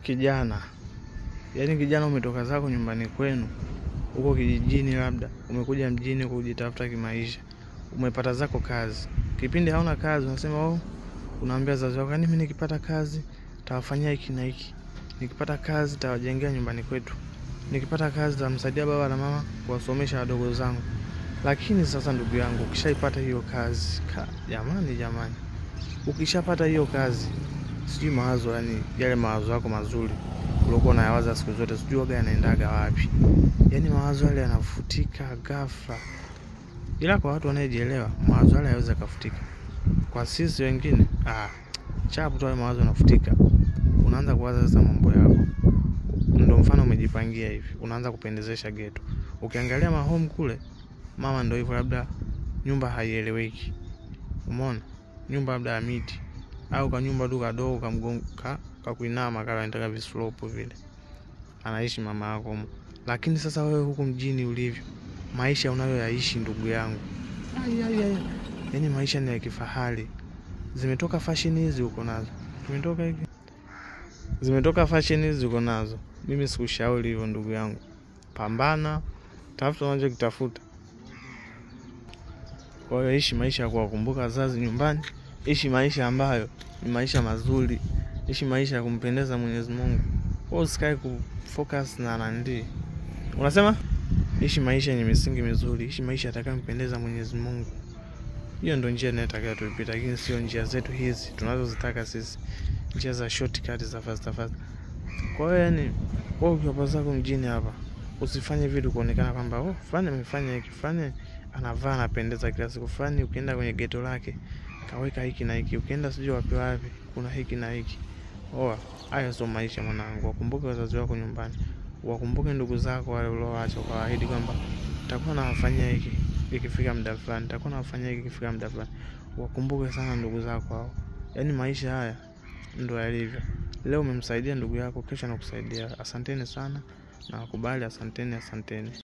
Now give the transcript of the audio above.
kijana. Yaani kijana umetoka zako nyumbani kwenu, uko kijijini labda, umekuja mjini kujitafuta kimaisha. Umepata zako kazi. Kipindi hauna kazi unasema unaambia wazazi wako, mimi nikipata kazi tawafanyia hiki na hiki. Nikipata kazi tawajengea nyumbani kwetu. Nikipata kazi tamsaidia baba na mama kuwasomesha wadogo zangu. Lakini sasa ndugu yangu, ukishaipata hiyo kazi, jamani, ukishapata hiyo kazi, sijui mawazo, yani yale mawazo yako mazuri uliokuwa unayawaza siku zote, sijui waga yanaendaga wapi. Yani mawazo yale yanafutika ghafla. Ila kwa watu wanaojielewa, mawazo yale hayawezi kufutika. Kwa sisi wengine, chapu tu mawazo yanafutika. Unaanza kuwaza sasa mambo yako. Ndio mfano umejipangia hivi, unaanza kupendezesha ghetto. Ukiangalia mahome kule, mama ndio hivyo, labda nyumba haieleweki. Umeona? Nyumba labda ya miti au kwa nyumba tu kadogo kamgonga kuinama kama anataka vislope vile. Anaishi mama yako. Lakini sasa wewe huko mjini ulivyo, maisha unayoyaishi ndugu yangu, yani maisha ni ya kifahari. Zimetoka fashion hizi uko nazo. Zimetoka fashion hizi uko nazo. Mimi sikushauri hivyo ndugu yangu. Pambana, tafuta unachokitafuta. Kwa hiyo ishi maisha kwa kukumbuka wazazi nyumbani. Ishi maisha ambayo ni maisha mazuri. Ishi maisha ya kumpendeza Mwenyezi Mungu. Wewe usikae kufocus na nandi. Unasema? Ishi maisha yenye misingi mizuri. Ishi maisha yatakayompendeza Mwenyezi Mungu. Hiyo ndio njia inayotaka tuipite, lakini sio njia zetu hizi tunazozitaka sisi. Njia za shortcut za fast. Kwa hiyo yani wewe ukiwa zako mjini hapa, usifanye vitu kuonekana kwamba fulani amefanya hiki, fulani anavaa anapendeza kila siku, fulani ukienda kwenye ghetto lake kaweka hiki na hiki, ukienda sijui wapi kuna hiki na hiki. Hayo sio maisha mwanangu. Wakumbuke wazazi wako nyumbani. Wakumbuke ndugu zako wale ulioacha, ukawaahidi kwamba nitakuwa nawafanyia hiki ikifika muda fulani, nitakuwa nawafanyia hiki ikifika muda fulani. Wakumbuke sana ndugu zako hao. Yaani maisha haya ndio yalivyo. Leo umemsaidia ndugu yako, kesho anakusaidia. Asanteni sana na wakubali, asanteni.